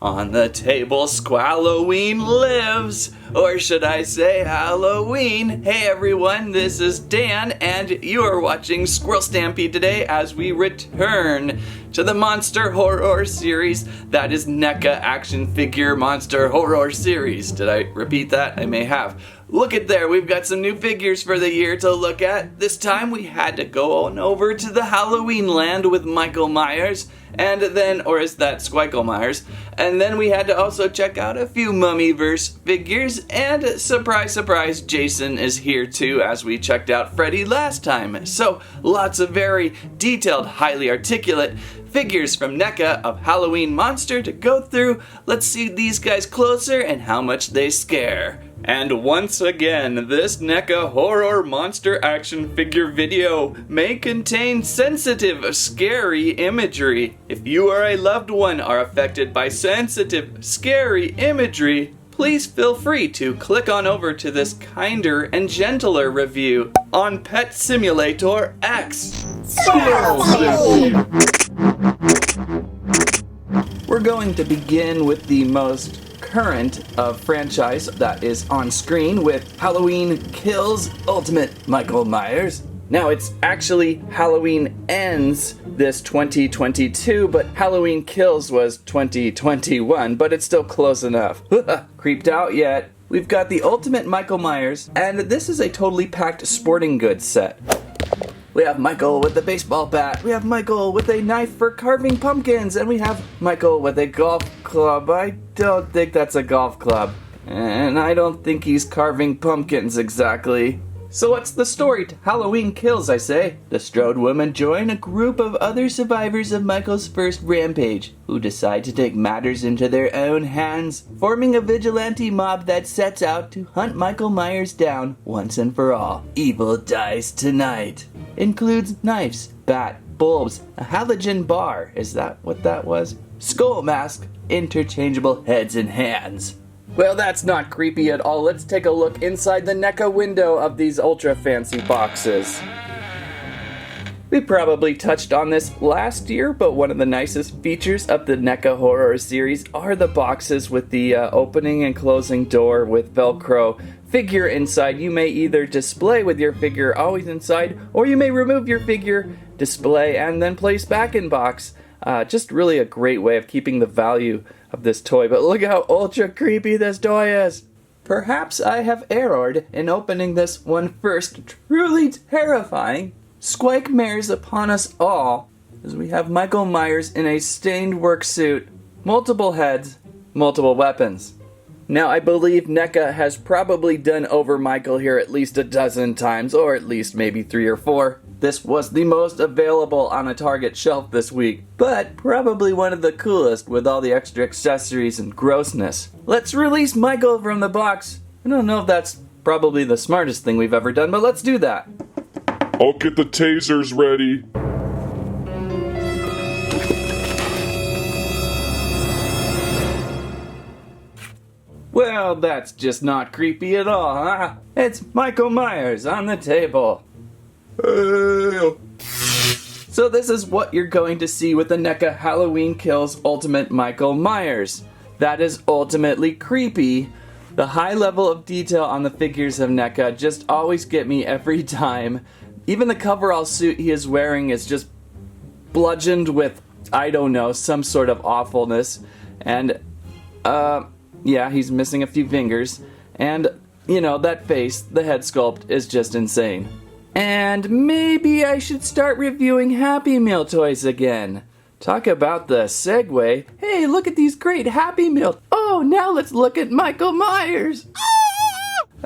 On the table, Squalloween lives, or should I say Halloween. Hey everyone, this is Dan, and you are watching Squirrel Stampede today as we return to the Monster Horror series. That is NECA Action Figure Monster Horror series. Did I repeat that? I may have. Look at there, we've got some new figures for the year to look at. This time we had to go on over to the Halloween land with Michael Myers, and then, or is that Squiggle Myers? And then we had to also check out a few Mummyverse figures, and surprise, surprise, Jason is here too as we checked out Freddy last time. So, lots of very detailed, highly articulate figures from NECA of Halloween Monster to go through. Let's see these guys closer and how much they scare. And once again, this NECA Horror Monster action figure video may contain sensitive, scary imagery. If you or a loved one are affected by sensitive, scary imagery, please feel free to click on over to this kinder and gentler review on Pet Simulator X. We're going to begin with the most current of franchise that is on screen with Halloween Kills Ultimate Michael Myers. Now it's actually Halloween Ends this 2022, but Halloween Kills was 2021, but it's still close enough. Creeped out yet? We've got the Ultimate Michael Myers, and this is a totally packed sporting goods set. We have Michael with a baseball bat, we have Michael with a knife for carving pumpkins, and we have Michael with a golf club. I don't think that's a golf club. And I don't think he's carving pumpkins exactly. So what's the story to Halloween Kills, I say? The Strode women join a group of other survivors of Michael's first rampage, who decide to take matters into their own hands, forming a vigilante mob that sets out to hunt Michael Myers down once and for all. Evil dies tonight. Includes knives, bat, bulbs, a halogen bar, is that what that was? Skull mask, interchangeable heads and hands. Well, that's not creepy at all. Let's take a look inside the NECA window of these ultra fancy boxes. We probably touched on this last year, but one of the nicest features of the NECA Horror series are the boxes with the opening and closing door with Velcro figure inside. You may either display with your figure always inside, or you may remove your figure, display, and then place back in box. Just really a great way of keeping the value of this toy, but look how ultra creepy this toy is. Perhaps I have errored in opening this one first. Truly terrifying. Squigmares upon us all, as we have Michael Myers in a stained work suit, multiple heads, multiple weapons. Now I believe NECA has probably done over Michael here at least a dozen times, or at least maybe 3 or 4. This was the most available on a Target shelf this week, but probably one of the coolest with all the extra accessories and grossness. Let's release Michael from the box. I don't know if that's probably the smartest thing we've ever done, but let's do that. I'll get the tasers ready. Well, that's just not creepy at all, huh? It's Michael Myers on the table. So this is what you're going to see with the NECA Halloween Kills Ultimate Michael Myers. That is ultimately creepy. The high level of detail on the figures of NECA just always get me every time. Even the coverall suit he is wearing is just bludgeoned with, I don't know, some sort of awfulness. And, yeah, he's missing a few fingers. And, you know, that face, the head sculpt, is just insane. And maybe I should start reviewing Happy Meal toys again. Talk about the segue. Hey, look at these great Happy Meal. Oh, now let's look at Michael Myers.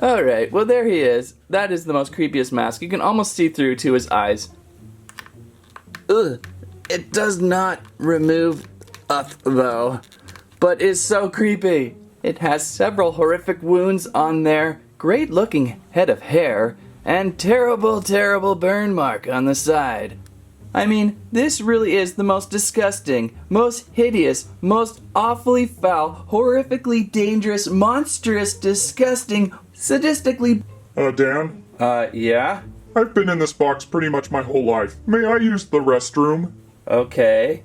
Alright, well there he is. That is the most creepiest mask. You can almost see through to his eyes. Ugh. It does not remove though, but is so creepy. It has several horrific wounds on there, great looking head of hair, and terrible, terrible burn mark on the side. I mean, this really is the most disgusting, most hideous, most awfully foul, horrifically dangerous, monstrous, disgusting, sadistically... Dan? Yeah? I've been in this box pretty much my whole life. May I use the restroom? Okay.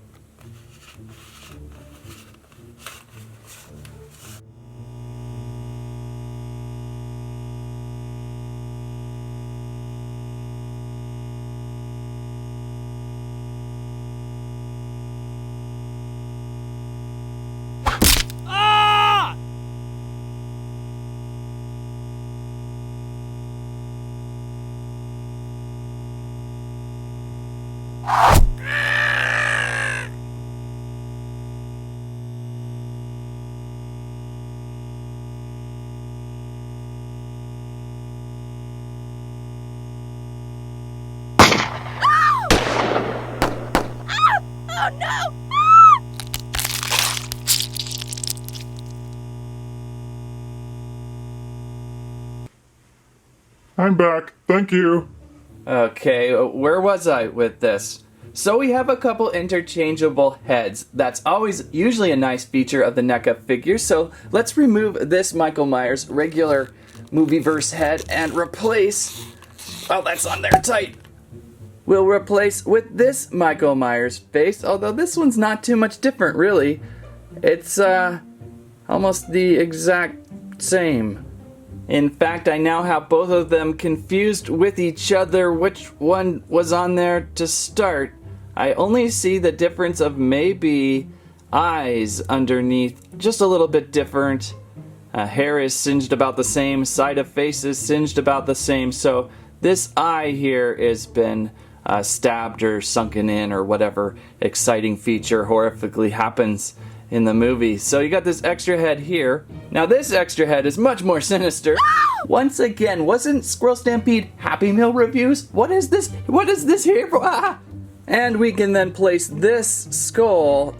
Oh no! I'm back. Thank you. Okay, where was I with this? So we have a couple interchangeable heads. That's always usually a nice feature of the NECA figure. So let's remove this Michael Myers regular Movieverse head and replace... Oh, that's on there tight. We'll replace with this Michael Myers face, although this one's not too much different, really. It's almost the exact same. In fact, I now have both of them confused with each other. Which one was on there to start? I only see the difference of maybe eyes underneath, just a little bit different. Hair is singed about the same, side of face is singed about the same, so this eye here has been stabbed or sunken in or whatever exciting feature horrifically happens in the movie. So you got this extra head here. Now this extra head is much more sinister. Once again, wasn't Squirrel Stampede Happy Meal reviews? What is this? What is this here for? And we can then place this skull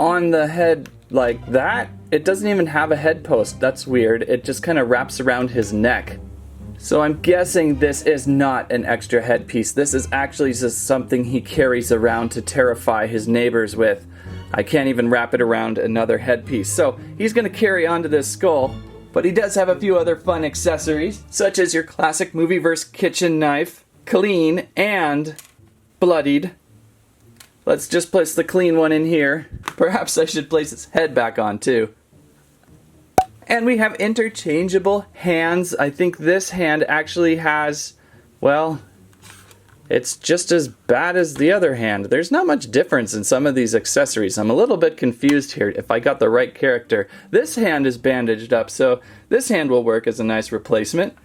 on the head like that. It doesn't even have a head post. That's weird. It just kind of wraps around his neck. So I'm guessing this is not an extra headpiece. This is actually just something he carries around to terrify his neighbors with. I can't even wrap it around another headpiece. So he's going to carry on to this skull, but he does have a few other fun accessories, such as your classic Movieverse kitchen knife, clean and bloodied. Let's just place the clean one in here. Perhaps I should place his head back on too. And we have interchangeable hands. I think this hand actually has, well, it's just as bad as the other hand. There's not much difference in some of these accessories. I'm a little bit confused here if I got the right character. This hand is bandaged up, so this hand will work as a nice replacement.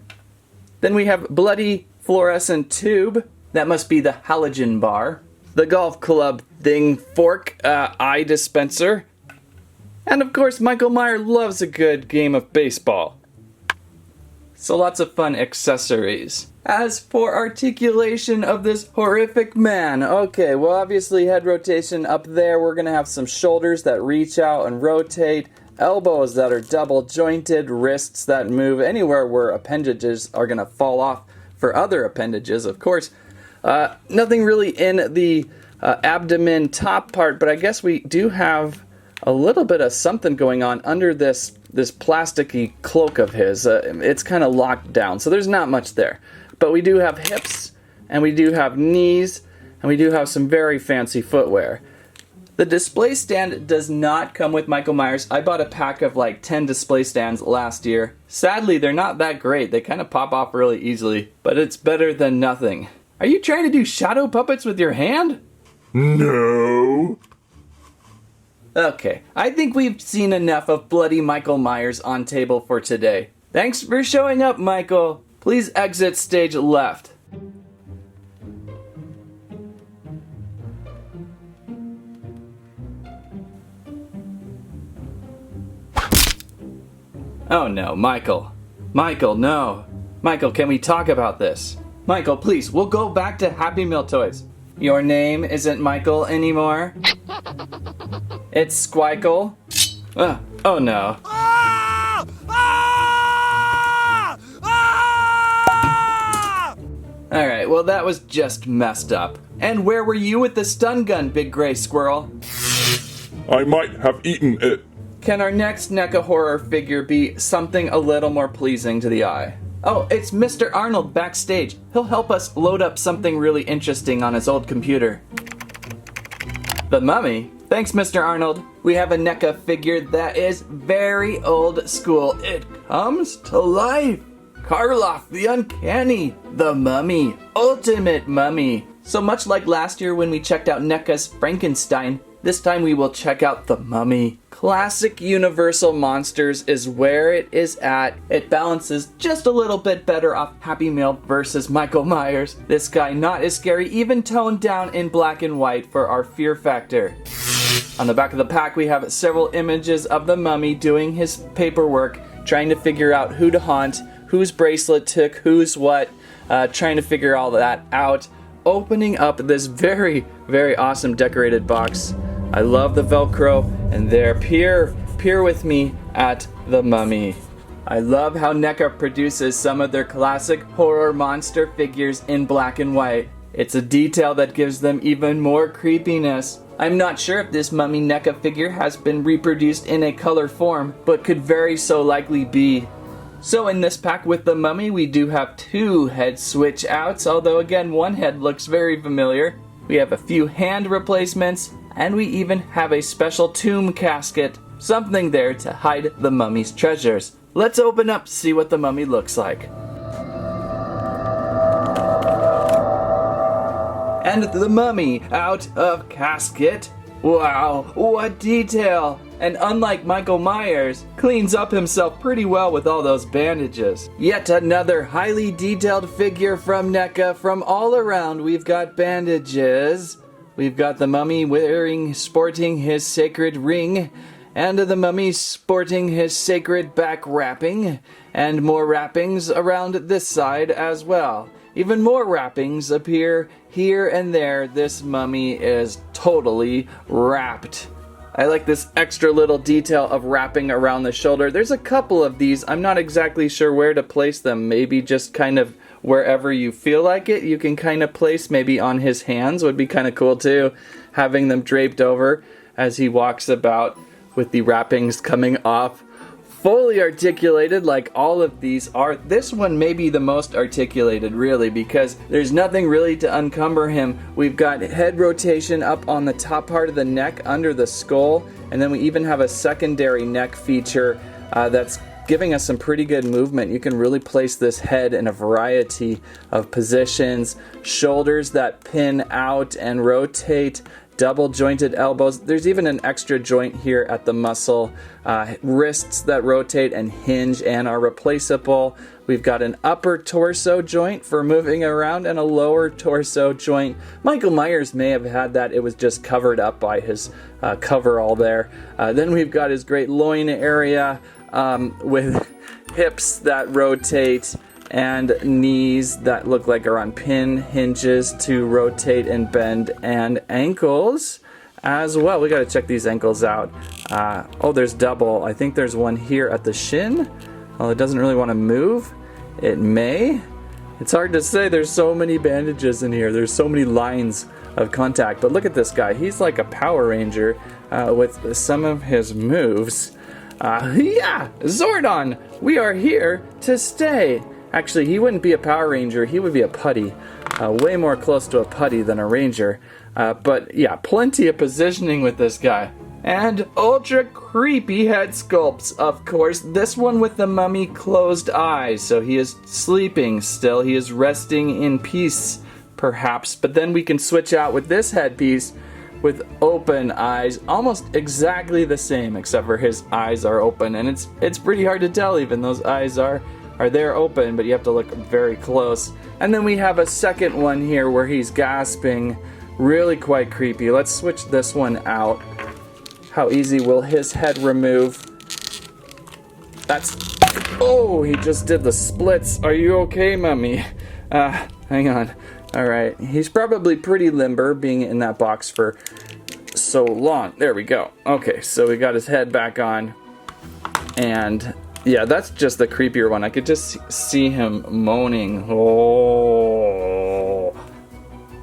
Then we have bloody fluorescent tube. That must be the halogen bar. The golf club thing fork, eye dispenser. And of course, Michael Myers loves a good game of baseball. So lots of fun accessories. As for articulation of this horrific man, okay, well obviously head rotation up there. We're gonna have some shoulders that reach out and rotate, elbows that are double jointed, wrists that move anywhere where appendages are gonna fall off for other appendages, of course. Nothing really in the abdomen top part, but I guess we do have a little bit of something going on under this plasticky cloak of his. It's kind of locked down, so there's not much there. But we do have hips, and we do have knees, and we do have some very fancy footwear. The display stand does not come with Michael Myers. I bought a pack of like 10 display stands last year. Sadly, they're not that great. They kind of pop off really easily, but it's better than nothing. Are you trying to do shadow puppets with your hand? No. Okay, I think we've seen enough of bloody Michael Myers on table for today. Thanks for showing up, Michael. Please exit stage left. Oh no, Michael. Michael, no. Michael, can we talk about this? Michael, please, we'll go back to Happy Meal toys. Your name isn't Michael anymore? It's Squikle? Oh no. Alright, well that was just messed up. And where were you with the stun gun, Big Gray Squirrel? I might have eaten it. Can our next NECA horror figure be something a little more pleasing to the eye? Oh, it's Mr. Arnold backstage. He'll help us load up something really interesting on his old computer. The Mummy? Thanks, Mr. Arnold. We have a NECA figure that is very old school. It comes to life. Karloff the Uncanny. The Mummy. Ultimate Mummy. So much like last year when we checked out NECA's Frankenstein, this time we will check out the Mummy. Classic Universal Monsters is where it is at. It balances just a little bit better off Happy Meal versus Michael Myers. This guy not as scary, even toned down in black and white for our fear factor. On the back of the pack we have several images of the Mummy doing his paperwork, trying to figure out who to haunt, whose bracelet took whose what, trying to figure all that out. opening up this very, very awesome decorated box. I love the Velcro, and there, peer with me at the Mummy. I love how NECA produces some of their classic horror monster figures in black and white. It's a detail that gives them even more creepiness. I'm not sure if this Mummy NECA figure has been reproduced in a color form, but could very so likely be. So in this pack with the Mummy, we do have 2 head switch outs, although again one head looks very familiar. We have a few hand replacements, and we even have a special tomb casket, something there to hide the Mummy's treasures. Let's open up to see what the Mummy looks like. And the Mummy out of casket. Wow, what detail! And unlike Michael Myers, cleans up himself pretty well with all those bandages. Yet another highly detailed figure from NECA. From all around, we've got bandages. We've got the Mummy sporting his sacred ring, and the Mummy sporting his sacred back wrapping, and more wrappings around this side as well. Even more wrappings appear here and there. This Mummy is totally wrapped. I like this extra little detail of wrapping around the shoulder. There's a couple of these. I'm not exactly sure where to place them. Maybe just kind of wherever you feel like it. You can kind of place maybe on his hands would be kind of cool too. Having them draped over as he walks about with the wrappings coming off. Fully articulated like all of these are. This one may be the most articulated really, because there's nothing really to encumber him. We've got head rotation up on the top part of the neck under the skull, and then we even have a secondary neck feature that's giving us some pretty good movement. You can really place this head in a variety of positions. Shoulders that pin out and rotate. Double jointed elbows. There's even an extra joint here at the muscle. Wrists that rotate and hinge and are replaceable. We've got an upper torso joint for moving around and a lower torso joint. Michael Myers may have had that. It was just covered up by his coverall there. Then we've got his great loin area with hips that rotate and knees that look like are on pin hinges to rotate and bend, and ankles as well. We gotta check these ankles out. Oh, there's double. I think there's one here at the shin. Well, it doesn't really want to move. It may. It's hard to say. There's so many bandages in here. There's so many lines of contact. But look at this guy. He's like a Power Ranger with some of his moves. Yeah, Zordon, we are here to stay. Actually, he wouldn't be a Power Ranger, he would be a putty. Way more close to a putty than a ranger. But yeah, plenty of positioning with this guy. And ultra creepy head sculpts, of course. This one with the Mummy closed eyes, so he is sleeping still. He is resting in peace, perhaps. But then we can switch out with this headpiece with open eyes, almost exactly the same, except for his eyes are open. And it's pretty hard to tell even. Those eyes are there open, but you have to look very close. And then we have a second one here where he's gasping. Really quite creepy. Let's switch this one out. How easy will his head remove? That's... Oh, he just did the splits. Are you okay, Mummy? Hang on. Alright, he's probably pretty limber being in that box for so long. There we go. Okay, so we got his head back on. And yeah, that's just the creepier one. I could just see him moaning. Oh.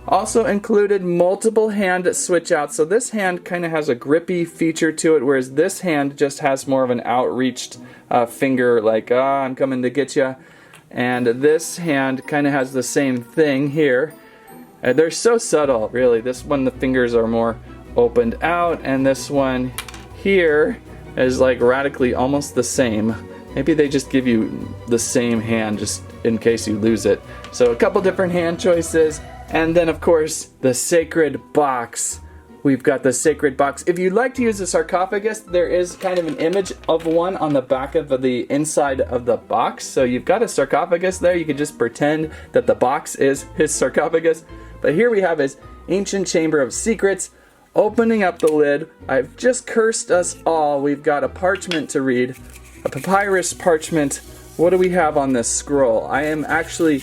Also included multiple hand switch outs. So this hand kind of has a grippy feature to it, whereas this hand just has more of an outreached finger, like, I'm coming to get ya. And this hand kind of has the same thing here. They're so subtle, really. This one, the fingers are more opened out, and this one here is like radically almost the same. Maybe they just give you the same hand just in case you lose it. So a couple different hand choices. And then, of course, the sacred box. We've got the sacred box. If you'd like to use a sarcophagus, there is kind of an image of one on the back of the inside of the box. So you've got a sarcophagus there. You can just pretend that the box is his sarcophagus. But here we have his ancient chamber of secrets. Opening up the lid, I've just cursed us all. We've got a parchment to read. A papyrus parchment. What do we have on this scroll? I am actually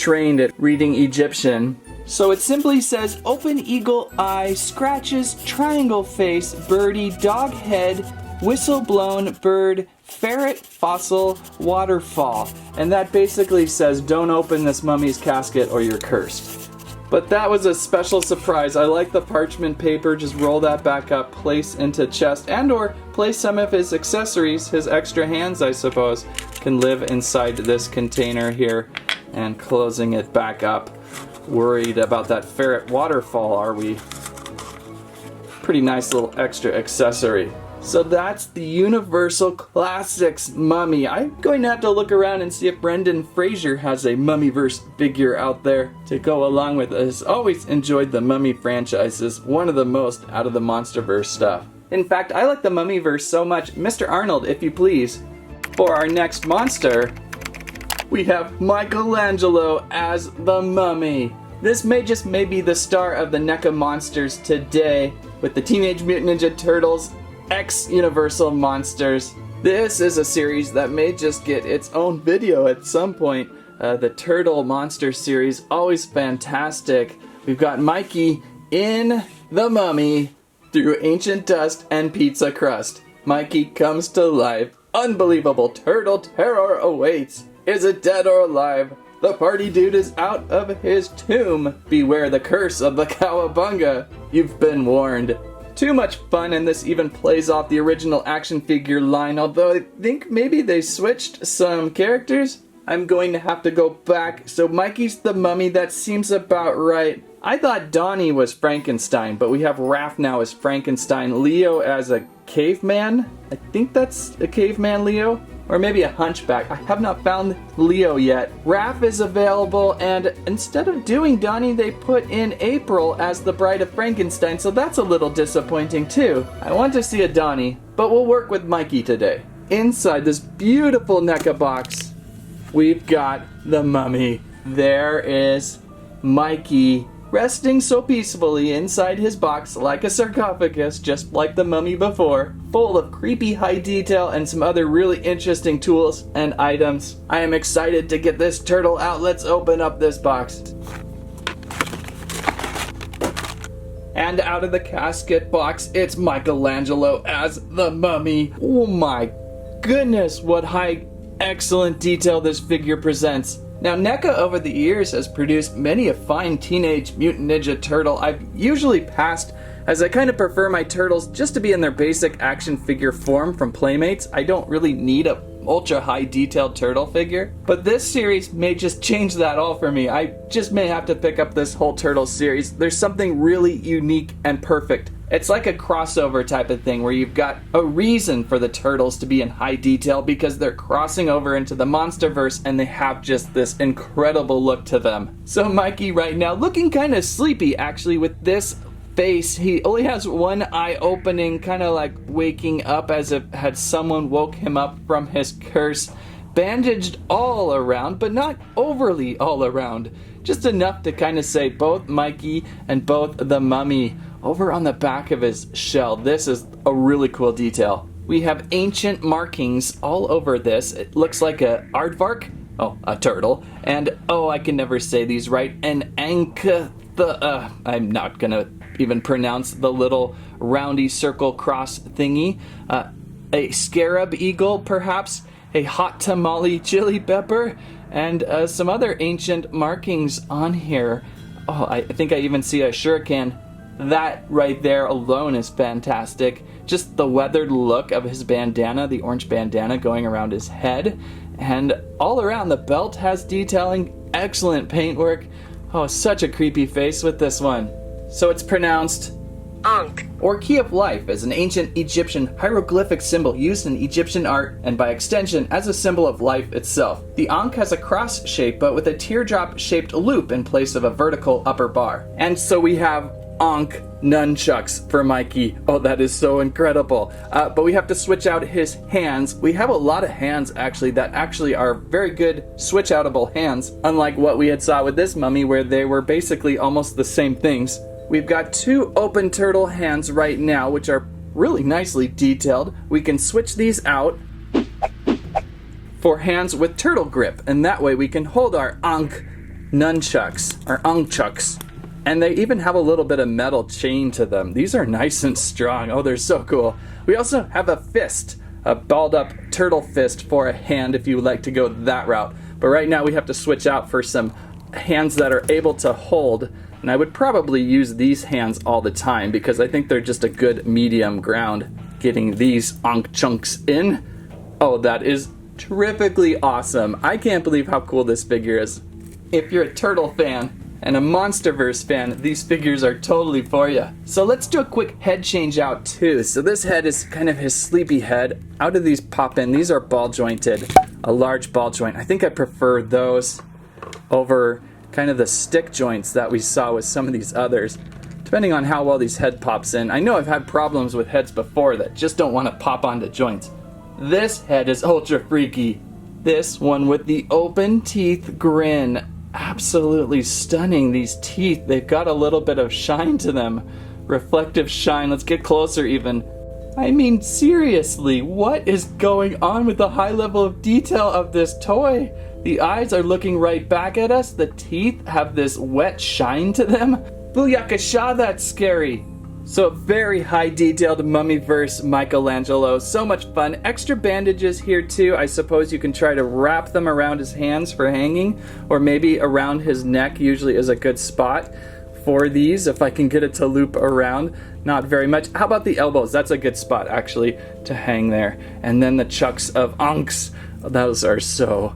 trained at reading Egyptian. So it simply says, open eagle eye, scratches, triangle face, birdie, dog head, whistle blown, bird, ferret, fossil, waterfall. And that basically says, don't open this mummy's casket or you're cursed. But that was a special surprise. I like the parchment paper. Just roll that back up, place into chest, and or place some of his accessories, his extra hands I suppose, can live inside this container here. And closing it back up. Worried about that ferret waterfall, are we? Pretty nice little extra accessory. So that's the Universal Classics Mummy. I'm going to have to look around and see if Brendan Fraser has a Mummyverse figure out there to go along with us. Always enjoyed the Mummy franchises, one of the most out of the Monsterverse stuff. In fact, I like the Mummyverse so much. Mr. Arnold, if you please, for our next monster, we have Michelangelo as the Mummy. This may be the star of the NECA Monsters today with the Teenage Mutant Ninja Turtles X Universal Monsters. This is a series that may just get its own video at some point. The Turtle Monster series, always fantastic. We've got Mikey in the Mummy through ancient dust and pizza crust. Mikey comes to life. Unbelievable turtle terror awaits. Is it dead or alive? The party dude is out of his tomb. Beware the curse of the cowabunga. You've been warned. Too much fun, and this even plays off the original action figure line, although I think maybe they switched some characters. I'm going to have to go back. So Mikey's the Mummy, that seems about right. I thought Donnie was Frankenstein, but we have Raph now as Frankenstein, Leo as a caveman. I think that's a caveman Leo. Or maybe a hunchback. I have not found Leo yet. Raph is available, and instead of doing Donnie, they put in April as the Bride of Frankenstein, so that's a little disappointing too. I want to see a Donnie, but we'll work with Mikey today. Inside this beautiful NECA box, we've got the Mummy. There is Mikey, resting so peacefully inside his box like a sarcophagus, just like the Mummy before, full of creepy high detail and some other really interesting tools and items. I am excited to get this turtle out. Let's open up this box. And out of the casket box, it's Michelangelo as the Mummy. Oh my goodness, what high, excellent detail this figure presents. Now, NECA over the years has produced many a fine Teenage Mutant Ninja Turtle. I've usually passed, as I kind of prefer my turtles just to be in their basic action figure form from Playmates. I don't really need a ultra high detailed turtle figure, but this series may just change that all for me. I just may have to pick up this whole turtle series. There's something really unique and perfect. It's like a crossover type of thing where you've got a reason for the turtles to be in high detail because they're crossing over into the Monsterverse and they have just this incredible look to them. So Mikey right now looking kind of sleepy actually with this face. He only has one eye opening, kind of like waking up as if had someone woke him up from his curse. Bandaged all around, but not overly all around. Just enough to kind of say both Mikey and both the Mummy. Over on the back of his shell, this is a really cool detail. We have ancient markings all over this. It looks like a aardvark, a turtle, and I can never say these right, an I'm not gonna even pronounce the little roundy circle cross thingy, a scarab eagle perhaps, a hot tamale chili pepper, and some other ancient markings on here. I think I even see a shuriken. That right there alone is fantastic. Just the weathered look of his bandana, the orange bandana going around his head. And all around the belt has detailing, excellent paintwork. Such a creepy face with this one. So it's pronounced Ankh, or Key of Life, as an ancient Egyptian hieroglyphic symbol used in Egyptian art and by extension as a symbol of life itself. The Ankh has a cross shape but with a teardrop-shaped loop in place of a vertical upper bar. And so we have Ankh nunchucks for Mikey. That is so incredible. But we have to switch out his hands. We have a lot of hands actually that actually are very good switch-outable hands, unlike what we had saw with this Mummy where they were basically almost the same things. We've got two open turtle hands right now, which are really nicely detailed. We can switch these out for hands with turtle grip, and that way we can hold our Ankh nunchucks, or unchucks. And they even have a little bit of metal chain to them. These are nice and strong. Oh, they're so cool. We also have a fist, a balled up turtle fist for a hand if you would like to go that route. But right now we have to switch out for some hands that are able to hold. And I would probably use these hands all the time because I think they're just a good medium ground getting these onk chunks in. Oh, that is terrifically awesome. I can't believe how cool this figure is. If you're a turtle fan and a Monsterverse fan, these figures are totally for you. So let's do a quick head change out too. So this head is kind of his sleepy head. How do these pop in? These are ball jointed, a large ball joint. I think I prefer those over kind of the stick joints that we saw with some of these others, depending on how well these head pops in. I know I've had problems with heads before that just don't want to pop onto joints. This head is ultra freaky. This one with the open teeth grin. Absolutely stunning, these teeth. They've got a little bit of shine to them. Reflective shine. Let's get closer even. I mean, seriously, what is going on with the high level of detail of this toy? The eyes are looking right back at us. The teeth have this wet shine to them. Booyakasha, that's scary. So very high detailed Mummyverse Michelangelo. So much fun. Extra bandages here too. I suppose you can try to wrap them around his hands for hanging, or maybe around his neck usually is a good spot for these if I can get it to loop around. Not very much. How about the elbows? That's a good spot actually to hang there. And then the chucks of unks. Those are so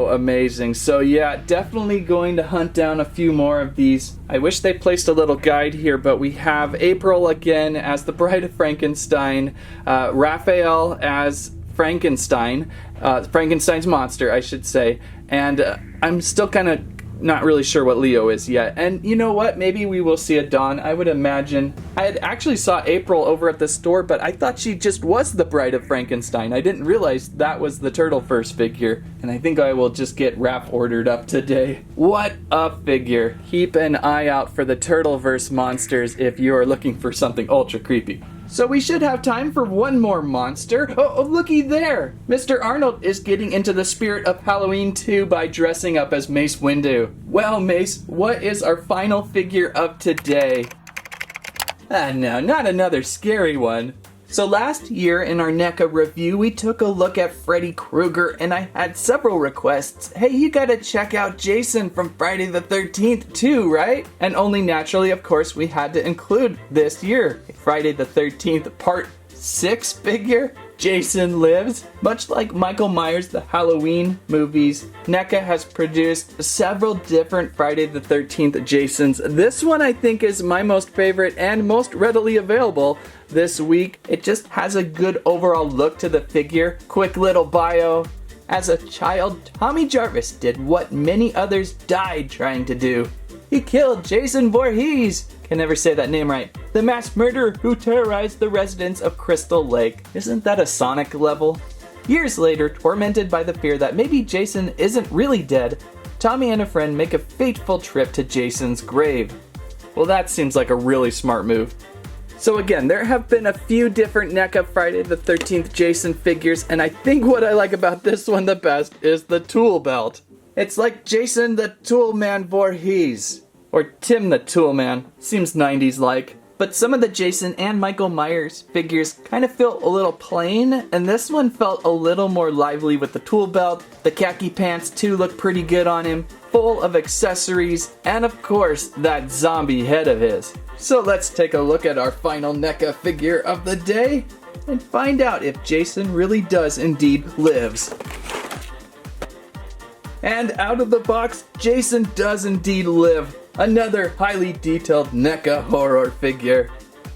amazing. So yeah, definitely going to hunt down a few more of these. I wish they placed a little guide here, but we have April again as the Bride of Frankenstein, Raphael as Frankenstein, Frankenstein's monster, I should say, and I'm still kind of not really sure what Leo is yet. And you know what? Maybe we will see a Dawn, I would imagine. I had actually saw April over at the store, but I thought she just was the Bride of Frankenstein. I didn't realize that was the Turtle First figure. And I think I will just get Raph ordered up today. What a figure. Keep an eye out for the Turtleverse monsters if you are looking for something ultra creepy. So we should have time for one more monster. Oh, looky there! Mr. Arnold is getting into the spirit of Halloween too by dressing up as Mace Windu. Well, Mace, what is our final figure of today? No, not another scary one. So last year in our NECA review, we took a look at Freddy Krueger and I had several requests. Hey, you gotta check out Jason from Friday the 13th too, right? And only naturally, of course, we had to include this year. Friday the 13th Part 6 figure, Jason Lives. Much like Michael Myers' The Halloween movies, NECA has produced several different Friday the 13th Jasons. This one I think is my most favorite and most readily available this week. It just has a good overall look to the figure. Quick little bio. As a child, Tommy Jarvis did what many others died trying to do. He killed Jason Voorhees. Can never say that name right. The mass murderer who terrorized the residents of Crystal Lake. Isn't that a Sonic level? Years later, tormented by the fear that maybe Jason isn't really dead, Tommy and a friend make a fateful trip to Jason's grave. Well, that seems like a really smart move. So again, there have been a few different NECA Friday the 13th Jason figures, and I think what I like about this one the best is the tool belt. It's like Jason the Toolman Voorhees. Or Tim the Toolman. Seems 90s like. But some of the Jason and Michael Myers figures kind of feel a little plain, and this one felt a little more lively with the tool belt. The khaki pants too look pretty good on him, full of accessories, and of course that zombie head of his. So let's take a look at our final NECA figure of the day and find out if Jason really does indeed lives. And out of the box, Jason does indeed live. Another highly detailed NECA horror figure.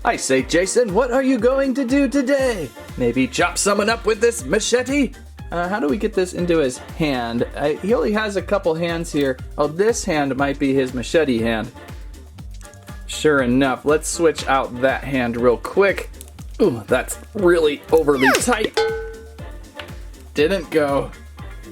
I say, Jason, what are you going to do today? Maybe chop someone up with this machete? How do we get this into his hand? He only has a couple hands here. Oh, this hand might be his machete hand. Sure enough, let's switch out that hand real quick. Ooh, that's really overly tight. Didn't go.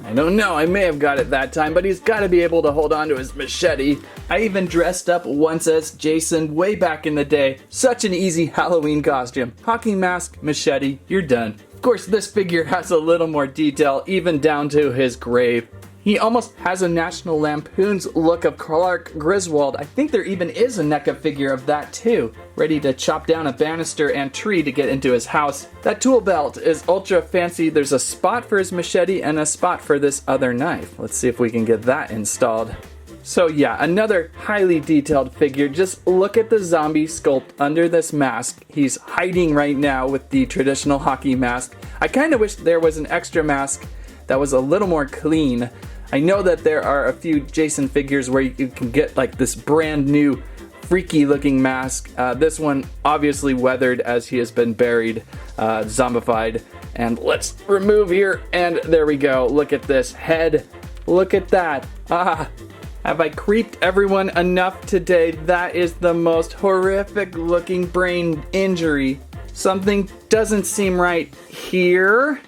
I don't know, I may have got it that time, but he's got to be able to hold on to his machete. I even dressed up once as Jason way back in the day. Such an easy Halloween costume. Hockey mask, machete, you're done. Of course, this figure has a little more detail, even down to his grave. He almost has a National Lampoon's look of Clark Griswold. I think there even is a NECA figure of that too, ready to chop down a banister and tree to get into his house. That tool belt is ultra fancy. There's a spot for his machete and a spot for this other knife. Let's see if we can get that installed. So yeah, another highly detailed figure. Just look at the zombie sculpt under this mask. He's hiding right now with the traditional hockey mask. I kind of wish there was an extra mask that was a little more clean. I know that there are a few Jason figures where you can get like this brand new freaky looking mask. This one obviously weathered as he has been buried, zombified. And let's remove here, and there we go. Look at this head. Look at that. Have I creeped everyone enough today? That is the most horrific looking brain injury. Something doesn't seem right here.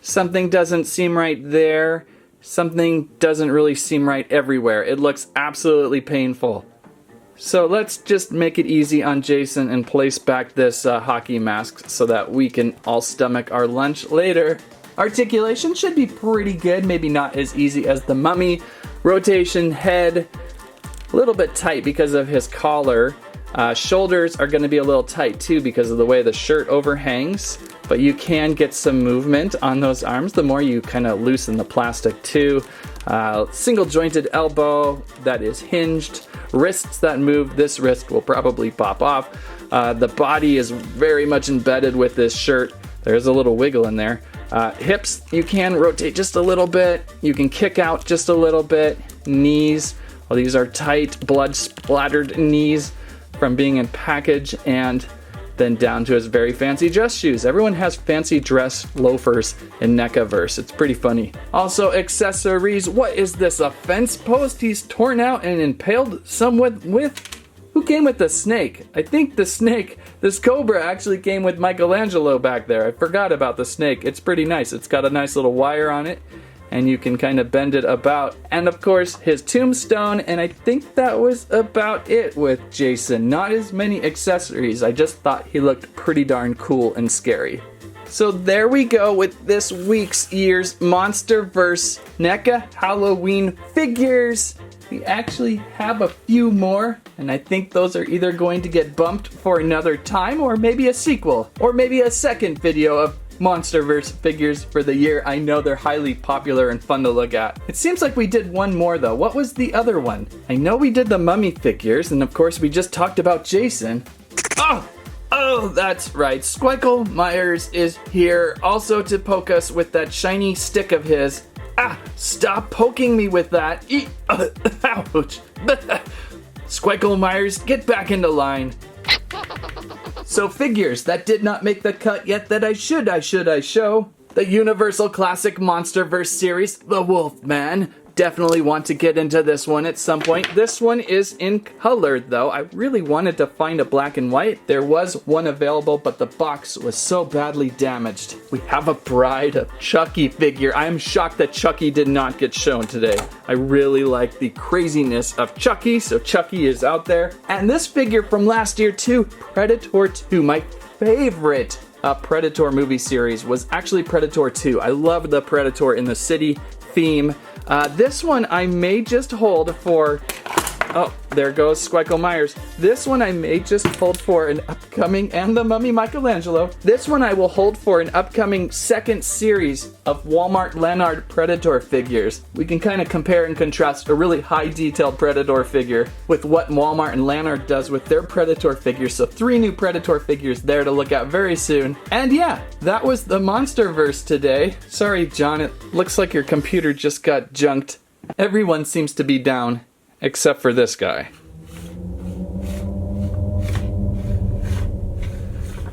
Something doesn't seem right there. Something doesn't really seem right everywhere. It looks absolutely painful. So let's just make it easy on Jason and place back this hockey mask so that we can all stomach our lunch later. Articulation should be pretty good, maybe not as easy as the mummy. Rotation, head, a little bit tight because of his collar. Shoulders are going to be a little tight too because of the way the shirt overhangs. But you can get some movement on those arms the more you kind of loosen the plastic too. Single jointed elbow that is hinged. Wrists that move. This wrist will probably pop off. The body is very much embedded with this shirt. There's a little wiggle in there. Hips, you can rotate just a little bit. You can kick out just a little bit. Knees, well, these are tight, blood splattered knees from being in package, and then down to his very fancy dress shoes. Everyone has fancy dress loafers in NECAverse. It's pretty funny. Also, accessories. What is this? A fence post he's torn out and impaled someone with? Who came with the snake? I think the snake, this cobra, actually came with Michelangelo back there. I forgot about the snake. It's pretty nice. It's got a nice little wire on it, and you can kind of bend it about. And of course, his tombstone, and I think that was about it with Jason. Not as many accessories. I just thought he looked pretty darn cool and scary. So there we go with this year's Monsterverse NECA Halloween figures. We actually have a few more, and I think those are either going to get bumped for another time, or maybe a sequel, or maybe a second video of Monsterverse figures for the year. I know they're highly popular and fun to look at. It seems like we did one more though. What was the other one? I know we did the mummy figures, and of course we just talked about Jason. Oh, that's right. Squirrel Myers is here also to poke us with that shiny stick of his. Stop poking me with that. Ouch. Squirrel Myers, get back into line. So figures that did not make the cut yet that I should show. The Universal Classic Monsterverse series, The Wolfman. Definitely want to get into this one at some point. This one is in color though. I really wanted to find a black and white. There was one available, but the box was so badly damaged. We have a Bride of Chucky figure. I am shocked that Chucky did not get shown today. I really like the craziness of Chucky, so Chucky is out there. And this figure from last year too, Predator 2, my favorite Predator movie series was actually Predator 2. I love the Predator in the city theme. This one I may just hold for, oh, there goes Squirrel Myers. This one I may just hold for an upcoming, and the Mummy Michelangelo. This one I will hold for an upcoming second series of Walmart Leonard Predator figures. We can kind of compare and contrast a really high detailed Predator figure with what Walmart and Leonard does with their Predator figures. So 3 new Predator figures there to look at very soon. And yeah, that was the Monsterverse today. Sorry, John, it looks like your computer just got junked. Everyone seems to be down. Except for this guy.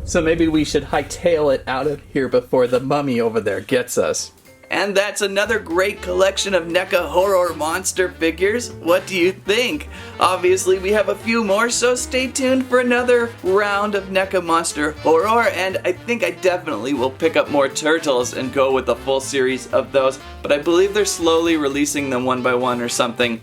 So maybe we should hightail it out of here before the mummy over there gets us. And that's another great collection of NECA Horror Monster figures. What do you think? Obviously we have a few more, so stay tuned for another round of NECA Monster Horror, and I think I definitely will pick up more turtles and go with the full series of those, but I believe they're slowly releasing them one by one or something,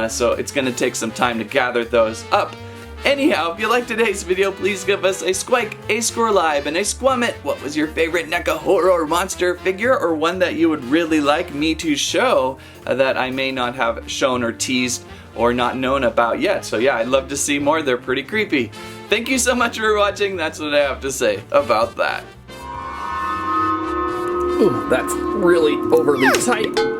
so it's going to take some time to gather those up. Anyhow, if you liked today's video, please give us a squike, a squirrelive, and a squammet. What was your favorite NECA Horror or Monster figure, or one that you would really like me to show that I may not have shown or teased or not known about yet? So yeah, I'd love to see more. They're pretty creepy. Thank you so much for watching. That's what I have to say about that. Ooh, that's really overly tight.